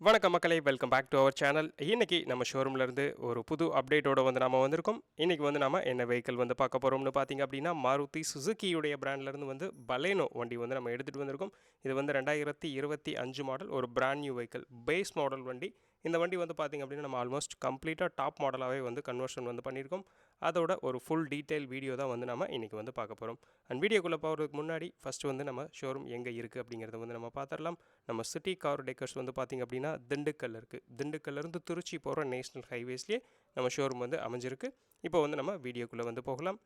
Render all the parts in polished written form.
வணக்கம் மக்களே, welcome back to our channel. இன்னைக்கு நம்ம ஷோரூம்லேருந்து ஒரு புது அப்டேட்டோட நாம வந்திருக்கோம். இன்னைக்கு நம்ம என்ன வெஹிக்கிள் பார்க்க போகிறோம்னு பார்த்தீங்க அப்படின்னா, மாருதி சுசுகியுடைய பிராண்ட்லேருந்து பலேனோ வண்டி நம்ம எடுத்துகிட்டு வந்திருக்கோம். இது 2025 மாடல், ஒரு brand new vehicle, base model வண்டி. இந்த வண்டி பார்த்தீங்க அப்படின்னா நம்ம ஆல்மோஸ்ட் கம்ப்ளீட்டாக டாப் மாடலாகவே கன்வர்ஷன் பண்ணியிருக்கோம். அதோட ஒரு ஃபுல் டீட்டெயில் வீடியோ தான் நம்ம இன்றைக்கி பார்க்க போகிறோம். அண்ட் வீடியோக்குள்ளே போகிறதுக்கு முன்னாடி ஃபஸ்ட்டு நம்ம ஷோரூம் எங்கே இருக்குது அப்படிங்கிறத நம்ம பார்த்துடலாம். நம்ம சிட்டி கார் டெக்கர்ஸ் பார்த்திங்க அப்படின்னா திண்டுக்கல் இருக்குது. திண்டுக்கல்லேருந்து திருச்சி போகிற நேஷ்னல் ஹைவேஸ்லேயே நம்ம ஷோரூம் அமைஞ்சிருக்கு. இப்போ நம்ம வீடியோக்குள்ளே போகலாம்.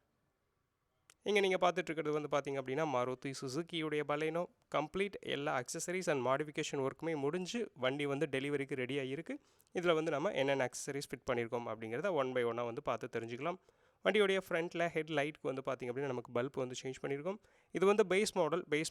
இங்கே நீங்கள் பார்த்துட்ருக்கிறது பார்த்திங்க அப்படின்னா மாருதி சுசுகியுடைய பலேனோ. கம்ப்ளீட் எல்லா அக்சசரிஸ் அண்ட் மாடிஃபிகேஷன் ஒர்க்குமே முடிஞ்சு வண்டி டெலிவரிக்கு ரெடியாக இருக்குது. இதில் நம்ம என்னென்ன அக்சசரிஸ் ஃபிட் பண்ணியிருக்கோம் அப்படிங்கிறத ஒன் பை ஒன்னாக பார்த்து தெரிஞ்சுக்கலாம். வண்டியோடைய ஃப்ரண்ட்டில் ஹெட் லைட்டுக்கு பார்த்திங்க அப்படின்னா நமக்கு பல்ப் சேஞ்ச் பண்ணியிருக்கோம். இது பேஸ்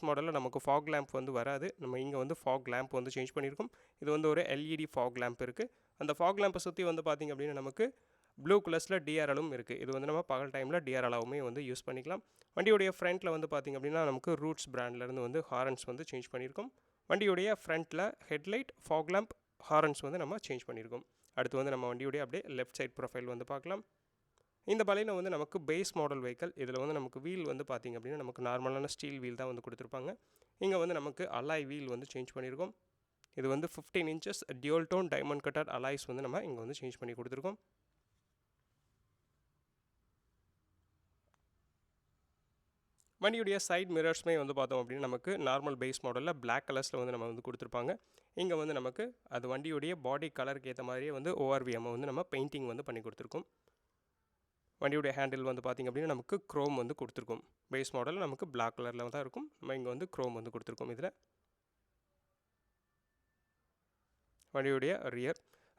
மாடலில் நமக்கு ஃபாக் லேம்ப் வராது. நம்ம இங்கே ஃபாக் லேம்ப் சேஞ்ச் பண்ணியிருக்கோம். இது ஒரு எல்இடி ஃபாக் லேம்ப் இருக்குது. அந்த ஃபாக் லேம்பை சுற்றி பார்த்திங்க அப்படின்னா நமக்கு ப்ளூ கலர்ஸில் டிஆர்எலும் இருக்குது. இது நம்ம பகல் டைமில் டிஆர்எலாவுமே யூஸ் பண்ணிக்கலாம். வண்டியோடைய ஃப்ரண்ட்டில் பார்த்திங்க அப்படின்னா நமக்கு ரூட்ஸ் பிராண்ட்லேருந்து ஹாரன்ஸ் சேஞ்ச் பண்ணியிருக்கோம். வண்டியோடைய ஃப்ரண்ட்டில் ஹெட்லைட், ஃபாக் லேம்ப், ஹாரன்ஸ் நம்ம சேஞ்ச் பண்ணியிருக்கோம். அடுத்து நம்ம வண்டியோடைய அப்படியே லெஃப்ட் சைட் ப்ரொஃபைல் பார்க்கலாம். இந்த பலேனோ நமக்கு பேஸ் மாடல் வெஹிக்கிள். இதில் நமக்கு வீல் பார்த்திங்க அப்படின்னா நமக்கு நார்மலான ஸ்டீல் வீல் தான் கொடுத்துருப்பாங்க. இங்கே நமக்கு அலாய் வீல் சேஞ்ச் பண்ணியிருக்கோம். இது 15 inches dual tone diamond cut alloys நம்ம இங்கே சேஞ்ச் பண்ணி கொடுத்துருக்கோம். வண்டியுடைய சைட் மிரர்ஸ்மே பார்த்தோம் அப்படின்னா நமக்கு நார்மல் பேஸ் மாடலில் பிளாக் கலர்ஸில் நம்ம கொடுத்துருப்பாங்க. இங்கே நமக்கு அது வண்டியுடைய பாடி கலருக்கு ஏற்ற மாதிரியே ஓஆர்விஎம் நம்ம பெயிண்டிங் பண்ணி கொடுத்துருக்கோம். வண்டியுடைய ஹேண்டில் பார்த்திங்க அப்படின்னா நமக்கு க்ரோம் கொடுத்துருக்கோம். பேஸ் மாடல் நமக்கு பிளாக் கலரில் தான் இருக்கும். நம்ம இங்கே க்ரோம் கொடுத்துருக்கோம். இதில் வண்டியுடைய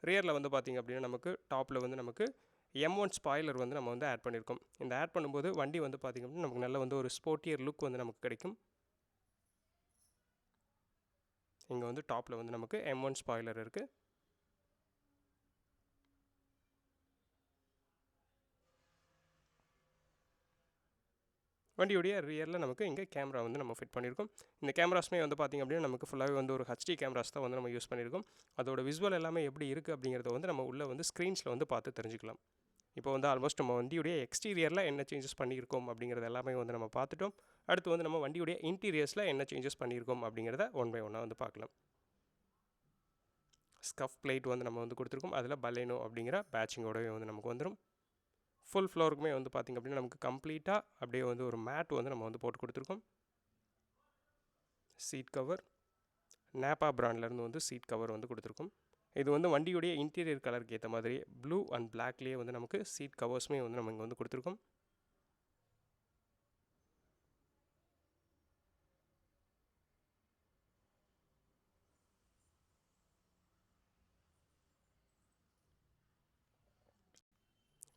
ரியரில் பார்த்திங்க அப்படின்னா நமக்கு டாப்பில் நமக்கு M1 ஸ்பாய்லர் நம்ம ஆட் பண்ணியிருக்கோம். இந்த ஆட் பண்ணும்போது வண்டி பார்த்திங்க அப்படின்னா நமக்கு நல்ல ஒரு ஸ்போர்ட்டியர் லுக் நமக்கு கிடைக்கும். இங்கே டாப்பில் நமக்கு M1 ஸ்பாய்லர் இருக்குது. வண்டியுடைய ரியரில் நமக்கு இங்கே கேமரா நம்ம ஃபிட் பண்ணியிருக்கோம். இந்த கேமராஸ்மே பார்த்திங்க அப்படின்னா நமக்கு ஃபுல்லாகவே ஒரு ஹெச்டி கேமராஸ் தான் நம்ம யூஸ் பண்ணியிருக்கோம். அதோட விசுவல் எல்லாமே எப்படி இருக்குது அப்படிங்கிறத நம்ம உள்ளே ஸ்க்ரீன்ஸில் பார்த்து தெரிஞ்சுக்கலாம். இப்போ ஆல்மோஸ்ட் நம்ம வண்டியுடைய எக்ஸ்டீரியரில் என்ன சேஞ்சஸ் பண்ணியிருக்கோம் அப்படிங்கிறது எல்லாமே நம்ம பார்த்துட்டோம். அடுத்து நம்ம வண்டியுடைய இன்டீரியர்ஸில் என்ன சேஞ்சஸ் பண்ணியிருக்கோம் அப்படிங்கிறத ஒன் பை ஒன்னாக பார்க்கலாம். ஸ்கஃப் பிளேட் நம்ம கொடுத்துருக்கோம். அதில் பலேனோ அப்படிங்கிற பேட்சிங்கோடவே நமக்கு வந்துடும். ஃபுல் ஃப்ளோருக்குமே பார்த்திங்க அப்படின்னா நமக்கு கம்ப்ளீட்டாக அப்படியே ஒரு மேட் நம்ம போட்டு கொடுத்துருக்கோம். Seat cover Nepa பிராண்ட்லேருந்து seat cover கொடுத்துருக்கோம். இது வண்டியுடைய இன்டீரியர் கலருக்கு ஏற்ற மாதிரி ப்ளூ அண்ட் பிளாக்லேயே நமக்கு சீட் கவர்ஸுமே நம்ம இங்கே கொடுத்துருக்கோம்.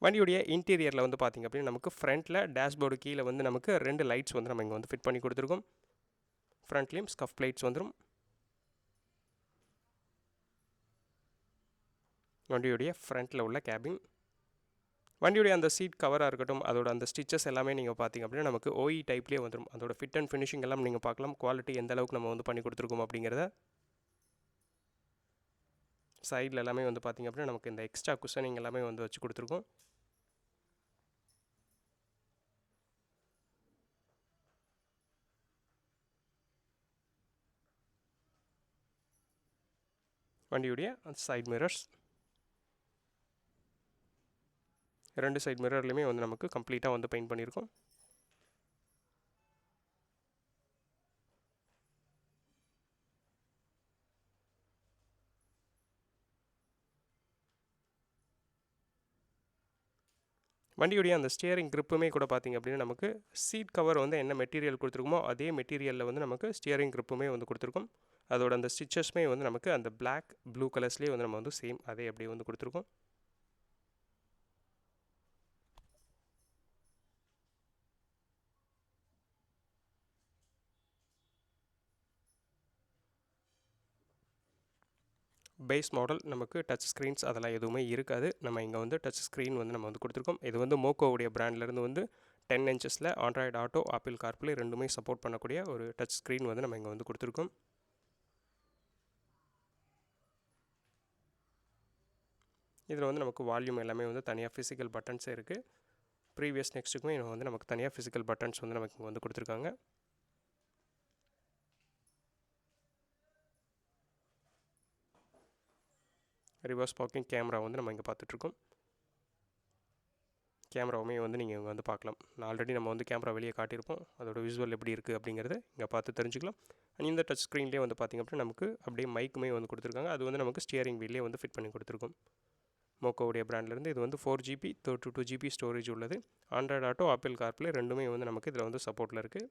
வண்டியுடைய இன்டீரியரில் பார்த்திங்க அப்படின்னா நமக்கு ஃப்ரண்ட்டில் டேஷ்போர்டு கீழே நமக்கு 2 லைட்ஸ் நம்ம இங்கே ஃபிட் பண்ணி கொடுத்துருக்கோம். ஃப்ரண்ட்லேயும் ஸ்கஃப் லைட்ஸ் வந்துடும். வண்டியுடைய ஃப்ரண்ட்டில் உள்ள கேபின், வண்டியுடைய அந்த சீட் கவராக இருக்கட்டும், அதோட அந்த ஸ்டிச்சஸ் எல்லாமே நீங்கள் பார்த்திங்க அப்படின்னா நமக்கு ஓஇ டைப்லேயே வந்துடும். அதோட ஃபிட் அண்ட் ஃபினிஷிங் எல்லாம் நீங்கள் பார்க்கலாம். குவாலிட்டி எந்த அளவுக்கு நம்ம பண்ணி கொடுத்துருக்கோம் அப்படிங்கிறத. சைடில் எல்லாமே பார்த்திங்க அப்படின்னா நமக்கு இந்த எக்ஸ்ட்ரா குஷனிங் எல்லாமே வச்சு கொடுத்துருக்கோம். வண்டியுடைய அந்த சைட் மிரர்ஸ், 2 சைட் மிரர்லையுமே நமக்கு கம்ப்ளீட்டாக பெயிண்ட் பண்ணியிருக்கோம். வண்டியுடைய அந்த ஸ்டியரிங் க்ரிப்புமே கூட பார்த்திங்க அப்படின்னா நமக்கு சீட் கவர் என்ன மெட்டீரியல் கொடுத்துருக்கோமோ அதே மெட்டீரியலில் நமக்கு ஸ்டியரிங் க்ரிப்புமே கொடுத்துருக்கோம். அதோட அந்த ஸ்டிச்சஸ்மே நமக்கு அந்த பிளாக் ப்ளூ கலர்ஸ்லேயே நம்ம சேம் அதே அப்படியே கொடுத்துருக்கோம். பேஸ் மாடல் நமக்கு டச் ஸ்க்ரீன்ஸ் அதெல்லாம் எதுவுமே இருக்காது. நம்ம இங்கே டச் ஸ்க்ரீன் நம்ம கொடுத்துருக்கோம். இது மோக்கோவுடைய பிராண்ட்லேருந்து 10 இன்ச்சஸில் ஆண்ட்ராய்டு ஆட்டோ, ஆப்பிள் கார்ப்ளே ரெண்டுமே சப்போர்ட் பண்ணக்கூடிய ஒரு டச் ஸ்க்ரீன் நம்ம இங்கே கொடுத்துருக்கோம். இதில் வந்து நமக்கு வால்யூம் எல்லாமே வந்து தனியாக ஃபிசிக்கல் பட்டன்ஸே இருக்குது. ப்ரீவியஸ் நெக்ஸ்ட்டுக்குமே வந்து நமக்கு தனியாக ஃபிசிக்கல் பட்டன்ஸ் வந்து நமக்கு இங்கே வந்து கொடுத்துருக்காங்க. ரிவர்ஸ் பார்க்கிங் கேமரா வந்து நம்ம இங்கே பார்த்துட்ருக்கோம். கேமராவுமே வந்து நீங்கள் இங்கே வந்து பார்க்கலாம். ஆல்ரெடி நம்ம வந்து கேமரா வெளியே காட்டியிருப்போம். அதோட விசுவல் எப்படி இருக்குது அப்படிங்கிறத இங்கே பார்த்து தெரிஞ்சுக்கலாம். அண்ட் இந்த டச் ஸ்க்ரீன்லேயே வந்து பார்த்திங்க அப்படின்னா நமக்கு அப்படியே மைக்குமே வந்து கொடுத்துருக்காங்க. அது வந்து நமக்கு ஸ்டியரிங் வீல்லே வந்து ஃபிட் பண்ணி கொடுத்துருக்கோம். மோக்கோவுடைய பிராண்ட்லேருந்து இது வந்து 4GB 32GB ஸ்டோரேஜ் உள்ளது. ஆண்ட்ராய்டு ஆட்டோ, ஆப்பிள் கார்ப்ளே ரெண்டுமே வந்து நமக்கு இதில் வந்து சப்போர்ட்டில் இருக்குது.